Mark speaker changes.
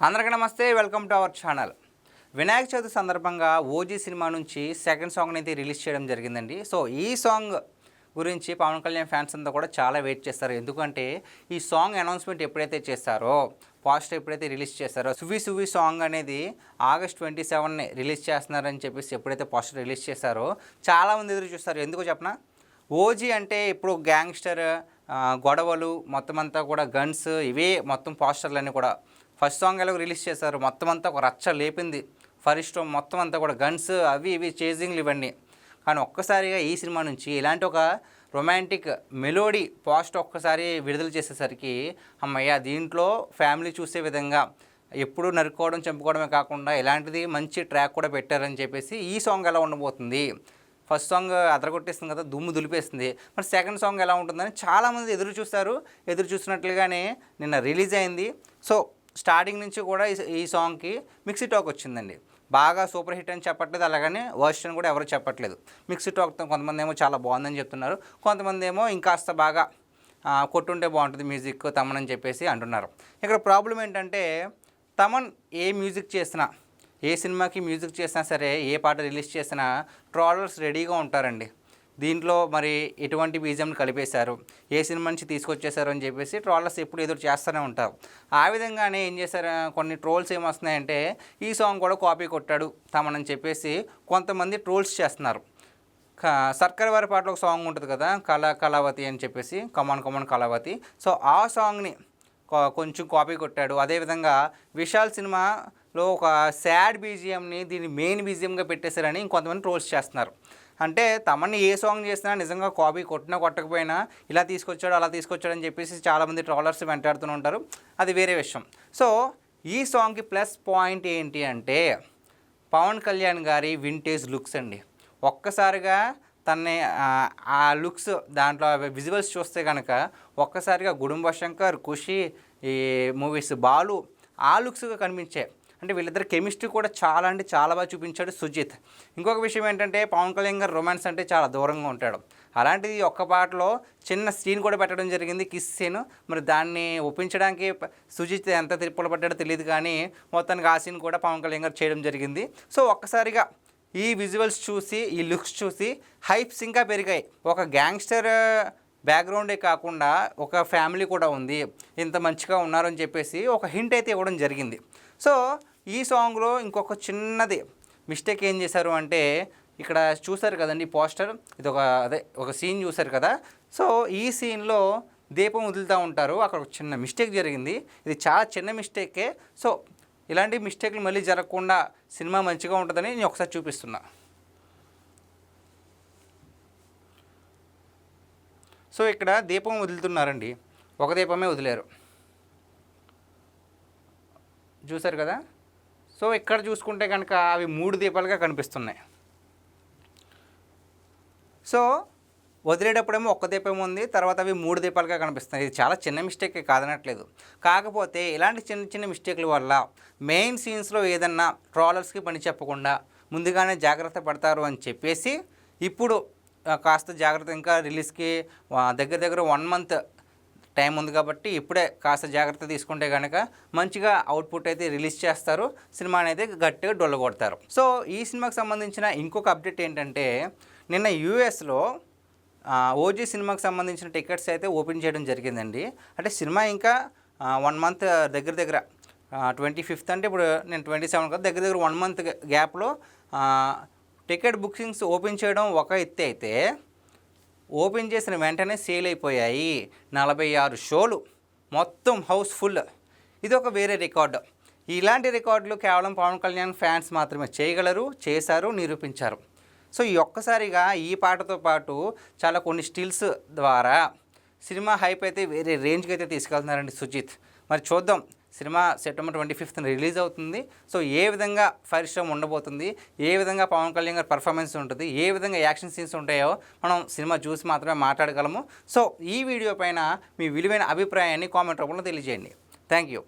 Speaker 1: అందరికీ నమస్తే, welcome to our channel. Vinayaka Chavithi సందర్భంగా ఓజీ సినిమా నుంచి సెకండ్ సాంగ్ని అయితే రిలీజ్ చేయడం జరిగిందండి. సో ఈ సాంగ్ గురించి పవన్ కళ్యాణ్ ఫ్యాన్స్ అంతా కూడా చాలా వెయిట్ చేస్తారు. ఎందుకంటే ఈ సాంగ్ అనౌన్స్మెంట్ ఎప్పుడైతే చేస్తారో, పోస్టర్ ఎప్పుడైతే రిలీజ్ చేస్తారో, సువి సువి సాంగ్ అనేది ఆగస్ట్ 27 రిలీజ్ చేస్తున్నారని చెప్పేసి ఎప్పుడైతే పోస్టర్ రిలీజ్ చేస్తారో చాలామంది ఎదురు చూస్తారు. ఎందుకు చెప్పనా, ఓజీ అంటే ఇప్పుడు గ్యాంగ్స్టర్, గొడవలు, మొత్తం అంతా కూడా గన్స్, ఇవే మొత్తం పోస్టర్లన్నీ కూడా. ఫస్ట్ సాంగ్ ఎలాగో రిలీజ్ చేశారు, మొత్తం అంతా ఒక రచ్చ లేపింది. ఫస్ట్ మొత్తం అంతా కూడా గన్స్, అవి ఇవి చేజింగ్లు ఇవన్నీ. కానీ ఒక్కసారిగా ఈ సినిమా నుంచి ఇలాంటి ఒక రొమాంటిక్ మెలోడీ పోస్ట్ ఒక్కసారి విడుదల చేసేసరికి అమ్మయ్య, దీంట్లో ఫ్యామిలీ చూసే విధంగా ఎప్పుడు నరుక్కోవడం చంపుకోవడమే కాకుండా ఇలాంటిది మంచి ట్రాక్ కూడా పెట్టారని చెప్పేసి ఈ సాంగ్ ఎలా ఉండబోతుంది. ఫస్ట్ సాంగ్ అదరగొట్టేస్తుంది కదా, దుమ్ము దులిపేస్తుంది. మరి సెకండ్ సాంగ్ ఎలా ఉంటుందని చాలామంది ఎదురు చూస్తారు. ఎదురు చూసినట్లుగానే నిన్న రిలీజ్ అయింది. సో స్టార్టింగ్ నుంచి కూడా ఈ సాంగ్కి మిక్సీ టాక్ వచ్చిందండి. బాగా సూపర్ హిట్ అని చెప్పట్లేదు, అలాగని వర్షన్ కూడా ఎవరు చెప్పట్లేదు. మిక్సీ టాక్తో కొంతమంది ఏమో చాలా బాగుందని చెప్తున్నారు, కొంతమంది ఏమో ఇంకాస్త బాగా కొట్టుంటే బాగుంటుంది మ్యూజిక్ తమన్ అని చెప్పేసి అంటున్నారు. ఇక్కడ ప్రాబ్లం ఏంటంటే, తమన్ ఏ మ్యూజిక్ చేసినా, ఏ సినిమాకి మ్యూజిక్ చేసినా సరే, ఏ పాట రిలీజ్ చేసినా ట్రోలర్స్ రెడీగా ఉంటారండి. దీంట్లో మరి ఎటువంటి బీజిఎంని కలిపేశారు, ఏ సినిమా నుంచి తీసుకొచ్చేసారు అని చెప్పేసి ట్రోలర్స్ ఎప్పుడు ఎదురు చేస్తూనే ఉంటారు. ఆ విధంగానే ఏం చేశారు, కొన్ని ట్రోల్స్ ఏమొస్తున్నాయంటే ఈ సాంగ్ కూడా కాపీ కొట్టాడు తమనని చెప్పేసి కొంతమంది ట్రోల్స్ చేస్తున్నారు. సర్కార్ వారి పాటలో ఒక సాంగ్ ఉంటుంది కదా, కళావతి అని చెప్పేసి, కమాన్ కమాన్ కళావతి. సో ఆ సాంగ్ని కొంచెం కాపీ కొట్టాడు. అదేవిధంగా విశాల్ సినిమాలో ఒక సాడ్ బీజిఎంని దీన్ని మెయిన్ బీజిఎంగా పెట్టేశారని ఇంకొంతమంది ట్రోల్స్ చేస్తున్నారు. అంటే తమన్ని ఏ సాంగ్ చేసినా నిజంగా కాపీ కొట్టినా కొట్టకపోయినా ఇలా తీసుకొచ్చాడు అలా తీసుకొచ్చాడు అని చెప్పేసి చాలామంది ట్రోలర్స్ వెంటాడుతూ ఉంటారు, అది వేరే విషయం. సో ఈ సాంగ్కి ప్లస్ పాయింట్ ఏంటి అంటే పవన్ కళ్యాణ్ గారి వింటేజ్ లుక్స్ అండి. ఒక్కసారిగా తన్ని ఆ లుక్స్ దాంట్లో విజువల్స్ చూస్తే కనుక ఒక్కసారిగా గుడుంబ శంకర్, ఖుషి, ఈ మూవీస్ బాలు ఆ లుక్స్గా కనిపించాయి. అంటే వీళ్ళిద్దరు కెమిస్ట్రీ కూడా చాలా అంటే చాలా బాగా చూపించాడు సుజిత్. ఇంకొక విషయం ఏంటంటే, పవన్ కళ్యాణ్ గారు రొమాన్స్ అంటే చాలా దూరంగా ఉంటాడు. అలాంటిది ఒక్క పాటలో చిన్న సీన్ కూడా పెట్టడం జరిగింది, కిస్ సీన్. మరి దాన్ని ఒప్పించడానికి సుజిత్ ఎంత తిప్పలు పడ్డాడో తెలియదు, కానీ మొత్తానికి ఆ సీన్ కూడా పవన్ కళ్యాణ్ గారు చేయడం జరిగింది. సో ఒక్కసారిగా ఈ విజువల్స్ చూసి, ఈ లుక్స్ చూసి హైప్స్ ఇంకా పెరిగాయి. ఒక గ్యాంగ్స్టర్ బ్యాక్గ్రౌండే కాకుండా ఒక ఫ్యామిలీ కూడా ఉంది, ఇంత మంచిగా ఉన్నారని చెప్పేసి ఒక హింట్ అయితే ఇవ్వడం జరిగింది. సో ఈ సాంగ్లో ఇంకొక చిన్నది మిస్టేక్ ఏం చేశారు అంటే, ఇక్కడ చూసారు కదండి పోస్టర్, ఇది ఒక సీన్ చూసారు కదా. సో ఈ సీన్లో దీపం వదులుతూ ఉంటారు, అక్కడ ఒక చిన్న మిస్టేక్ జరిగింది. ఇది చాలా చిన్న మిస్టేకే. సో ఇలాంటి మిస్టేక్లు మళ్ళీ జరగకుండా సినిమా మంచిగా ఉంటుందని నేను ఒకసారి చూపిస్తున్నా. సో ఇక్కడ దీపం వదులుతున్నారండి, ఒక దీపమే వదిలేరు, చూసారు కదా. సో ఇక్కడ చూసుకుంటే కనుక అవి 3 దీపాలుగా కనిపిస్తున్నాయి. సో వదిలేటప్పుడేమో ఒక్క దీపం ఉంది, తర్వాత అవి 3 దీపాలుగా కనిపిస్తున్నాయి. ఇది చాలా చిన్న మిస్టేకే కాదనట్లేదు. కాకపోతే ఇలాంటి చిన్న చిన్న మిస్టేక్ల వల్ల మెయిన్ సీన్స్లో ఏదన్నా ట్రోలర్స్కి పని చెప్పకుండా ముందుగానే జాగ్రత్త పడతారు అని చెప్పేసి ఇప్పుడు కాస్త జాగ్రత్త, ఇంకా రిలీజ్కి దగ్గర 1 మంత్ టైం ఉంది కాబట్టి ఇప్పుడే కాస్త జాగ్రత్త తీసుకుంటే కనుక మంచిగా అవుట్పుట్ అయితే రిలీజ్ చేస్తారు, సినిమాని అయితే గట్టిగా డొల్లగొడతారు. సో ఈ సినిమాకి సంబంధించిన ఇంకొక అప్డేట్ ఏంటంటే, నిన్న యూఎస్లో ఓజీ సినిమాకి సంబంధించిన టికెట్స్ అయితే ఓపెన్ చేయడం జరిగిందండి. అంటే సినిమా ఇంకా 1 మంత్ దగ్గర 25th అంటే ఇప్పుడు నేను 27 కదా, దగ్గర 1 మంత్ గ్యాప్లో టికెట్ బుకింగ్స్ ఓపెన్ చేయడం ఒక ఎత్తి అయితే, ఓపెన్ చేసిన వెంటనే సేల్ అయిపోయాయి 46 షోలు, మొత్తం హౌస్ఫుల్. ఇది ఒక వేరే రికార్డు. ఇలాంటి రికార్డులు కేవలం పవన్ కళ్యాణ్ ఫ్యాన్స్ మాత్రమే చేయగలరు, చేశారు, నిరూపించారు. సో ఈ ఒక్కసారిగా ఈ పాటతో పాటు చాలా కొన్ని స్టిల్స్ ద్వారా సినిమా హైప్ అయితే వేరే రేంజ్కి అయితే తీసుకెళ్తున్నారండి సుజిత్. మరి చూద్దాం, సినిమా సెప్టెంబర్ 25th రిలీజ్ అవుతుంది. సో ఏ విధంగా ఫైర్ స్టార్ ఉండబోతుంది, ఏ విధంగా పవన్ కళ్యాణ్ గారి పర్ఫార్మెన్స్ ఉంటుంది, ఏ విధంగా యాక్షన్ సీన్స్ ఉంటాయో మనం సినిమా చూసి మాత్రమే మాట్లాడగలము. సో ఈ వీడియో పైన మీ విలువైన అభిప్రాయాన్ని కామెంట్ రూపంలో తెలియజేయండి. Thank you.